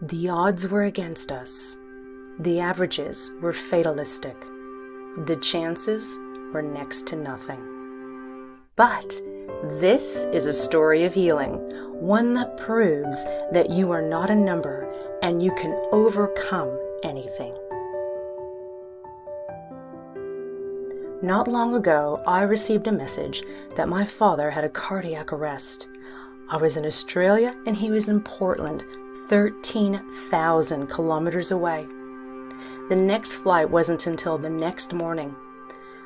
The odds were against us. The averages were fatalistic. The chances were next to nothing. But this is a story of healing, one that proves that you are not a number and you can overcome anything. Not long ago, I received a message that my father had a cardiac arrest. I was in Australia and he was in Portland, 13,000 kilometers away. The next flight wasn't until the next morning.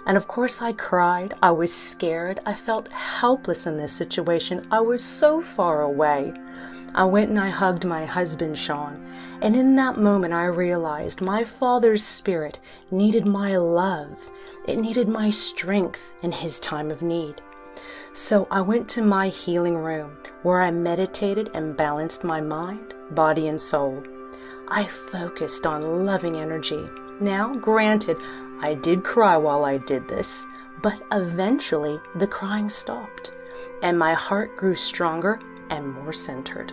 And of course I cried, I was scared, I felt helpless in this situation, I was so far away. I went and I hugged my husband, Sean, and in that moment I realized my father's spirit needed my love. It needed my strength in his time of need. So I went to my healing room where I meditated and balanced my mind, body, and soul. I focused on loving energy. Now, granted, I did cry while I did this, but eventually the crying stopped, and my heart grew stronger and more centered.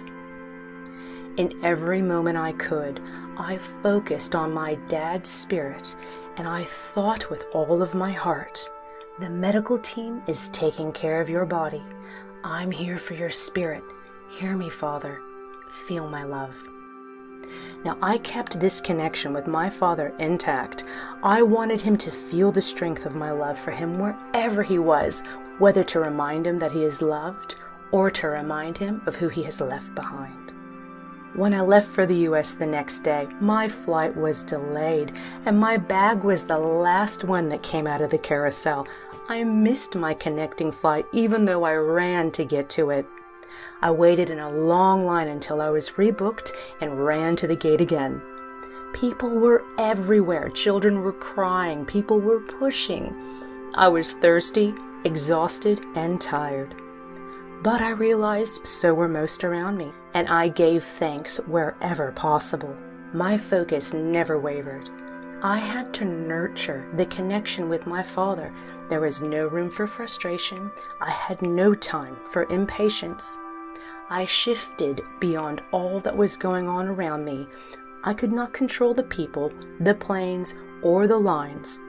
In every moment I could, I focused on my dad's spirit, and I thought with all of my heart, the medical team is taking care of your body. I'm here for your spirit. Hear me, Father. Feel my love. Now, I kept this connection with my father intact. I wanted him to feel the strength of my love for him wherever he was, whether to remind him that he is loved or to remind him of who he has left behind. When I left for the U.S. the next day, my flight was delayed, and my bag was the last one that came out of the carousel. I missed my connecting flight, even though I ran to get to it. I waited in a long line until I was rebooked and ran to the gate again. People were everywhere. Children were crying. People were pushing. I was thirsty, exhausted, and tired. But I realized so were most around me, and I gave thanks wherever possible. My focus never wavered. I had to nurture the connection with my father. There was no room for frustration. I had no time for impatience. I shifted beyond all that was going on around me. I could not control the people, the planes, or the lines,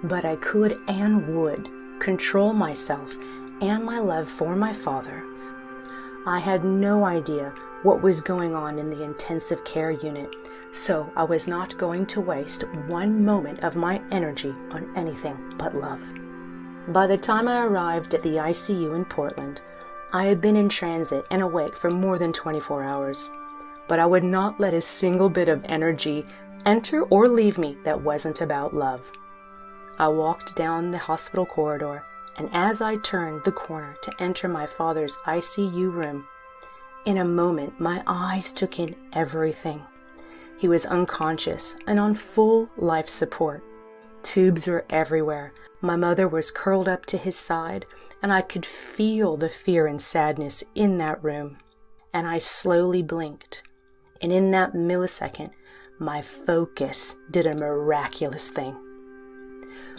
but I could and would control myself and my love for my father. I had no idea what was going on in the intensive care unit, so I was not going to waste one moment of my energy on anything but love. By the time I arrived at the ICU in Portland, I had been in transit and awake for more than 24 hours, but I would not let a single bit of energy enter or leave me that wasn't about love. I walked down the hospital corridor, and as I turned the corner to enter my father's ICU room, in a moment my eyes took in everything. He was unconscious and on full life support. Tubes were everywhere. My mother was curled up to his side, and I could feel the fear and sadness in that room. And I slowly blinked, and in that millisecond, my focus did a miraculous thing.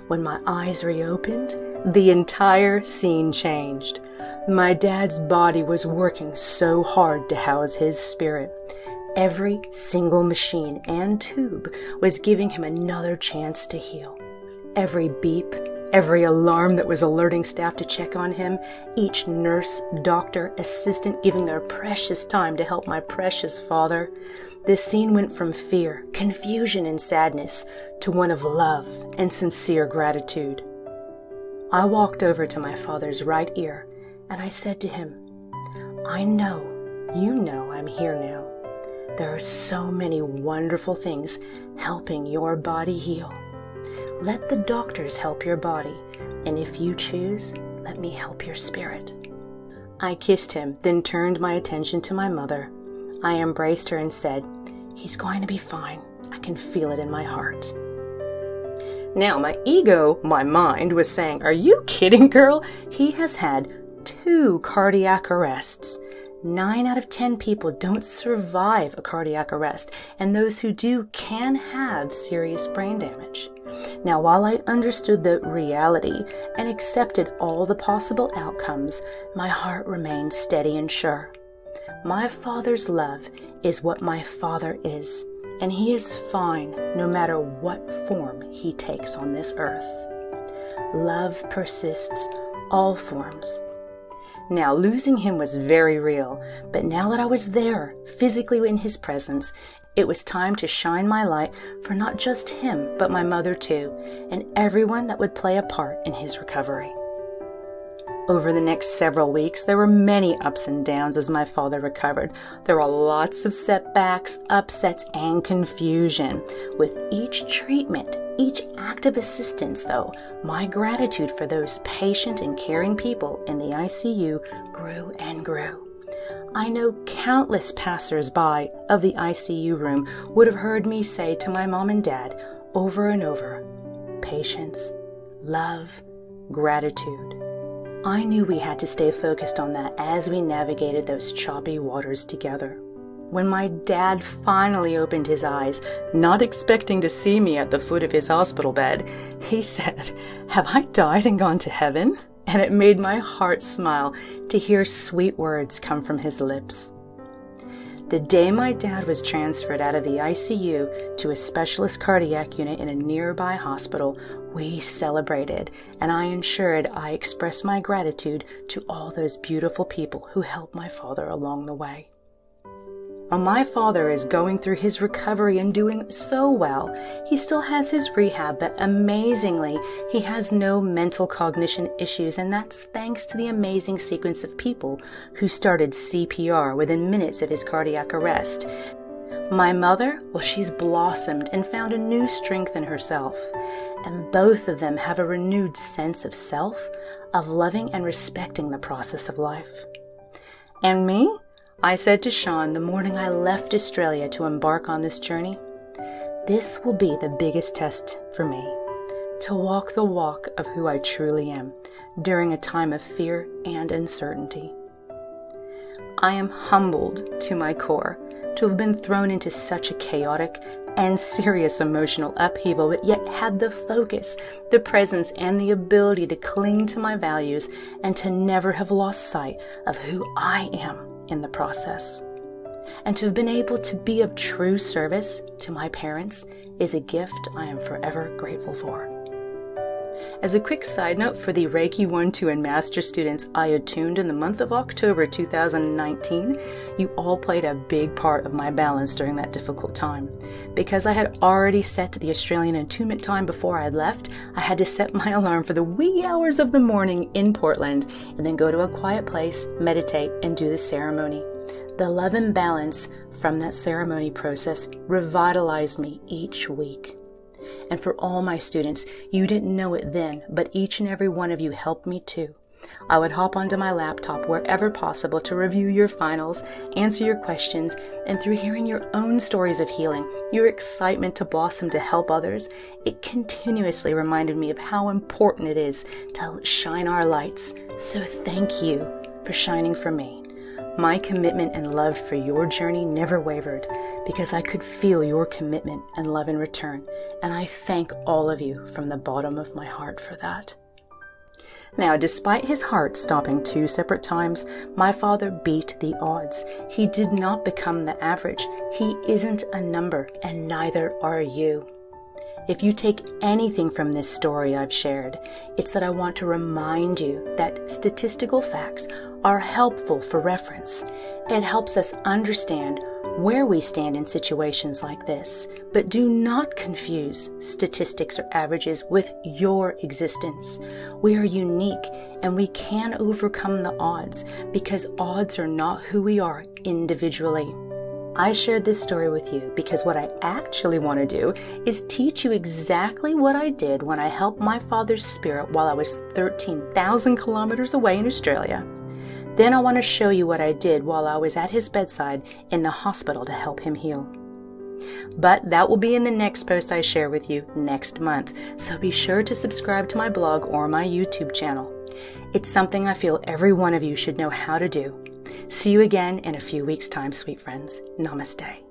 When my eyes reopened, the entire scene changed. My dad's body was working so hard to house his spirit. Every single machine and tube was giving him another chance to heal. Every beep, every alarm that was alerting staff to check on him, each nurse, doctor, assistant giving their precious time to help my precious father. This scene went from fear, confusion, and sadness to one of love and sincere gratitude. I walked over to my father's right ear and I said to him, "I know, you know I'm here now. There are so many wonderful things helping your body heal. Let the doctors help your body, and if you choose, let me help your spirit." I kissed him, then turned my attention to my mother. I embraced her and said, "He's going to be fine. I can feel it in my heart." Now, my ego, my mind, was saying, "Are you kidding, girl? He has had 2 cardiac arrests. 9 out of 10 people don't survive a cardiac arrest, and those who do can have serious brain damage." Now, while I understood the reality and accepted all the possible outcomes, my heart remained steady and sure. My Father's love is what my Father is, and He is fine no matter what form He takes on this earth. Love persists all forms. Now, losing Him was very real, but now that I was there, physically in His presence, it was time to shine my light for not just Him, but my mother too, and everyone that would play a part in His recovery. Over the next several weeks, there were many ups and downs as my father recovered. There were lots of setbacks, upsets, and confusion. With each treatment, each act of assistance, though, my gratitude for those patient and caring people in the ICU grew and grew. I know countless passers-by of the ICU room would have heard me say to my mom and dad over and over, patience, love, gratitude. I knew we had to stay focused on that as we navigated those choppy waters together. When my dad finally opened his eyes, not expecting to see me at the foot of his hospital bed, he said, "Have I died and gone to heaven?" And it made my heart smile to hear sweet words come from his lips. The day my dad was transferred out of the ICU to a specialist cardiac unit in a nearby hospital, we celebrated, and I ensured I expressed my gratitude to all those beautiful people who helped my father along the way. While my father is going through his recovery and doing so well, he still has his rehab, but amazingly, he has no mental cognition issues, and that's thanks to the amazing sequence of people who started CPR within minutes of his cardiac arrest. My mother, well, she's blossomed and found a new strength in herself, and both of them have a renewed sense of self, of loving and respecting the process of life. And me? I said to Sean the morning I left Australia to embark on this journey, this will be the biggest test for me, to walk the walk of who I truly am during a time of fear and uncertainty. I am humbled to my core to have been thrown into such a chaotic and serious emotional upheaval, but yet had the focus, the presence, and the ability to cling to my values and to never have lost sight of who I am in the process. And to have been able to be of true service to my parents is a gift I am forever grateful for. As a quick side note for the Reiki 1, 2, and Master students I attuned in the month of October 2019, you all played a big part of my balance during that difficult time. Because I had already set the Australian attunement time before I had left, I had to set my alarm for the wee hours of the morning in Portland and then go to a quiet place, meditate, and do the ceremony. The love and balance from that ceremony process revitalized me each week. And for all my students, you didn't know it then, but each and every one of you helped me too. I would hop onto my laptop wherever possible to review your finals, answer your questions, and through hearing your own stories of healing, your excitement to blossom to help others, it continuously reminded me of how important it is to shine our lights. So thank you for shining for me. My commitment and love for your journey never wavered because I could feel your commitment and love in return, and I thank all of you from the bottom of my heart for that. Now, despite his heart stopping 2 separate times, my father beat the odds. He did not become the average. He isn't a number, and neither are you. If you take anything from this story I've shared, it's that I want to remind you that statistical facts are helpful for reference. It helps us understand where we stand in situations like this, but do not confuse statistics or averages with your existence. We are unique and we can overcome the odds because odds are not who we are individually. I shared this story with you because what I actually want to do is teach you exactly what I did when I helped my father's spirit while I was 13,000 kilometers away in Australia. Then I want to show you what I did while I was at his bedside in the hospital to help him heal. But that will be in the next post I share with you next month, so be sure to subscribe to my blog or my YouTube channel. It's something I feel every one of you should know how to do. See you again in a few weeks' time, sweet friends. Namaste.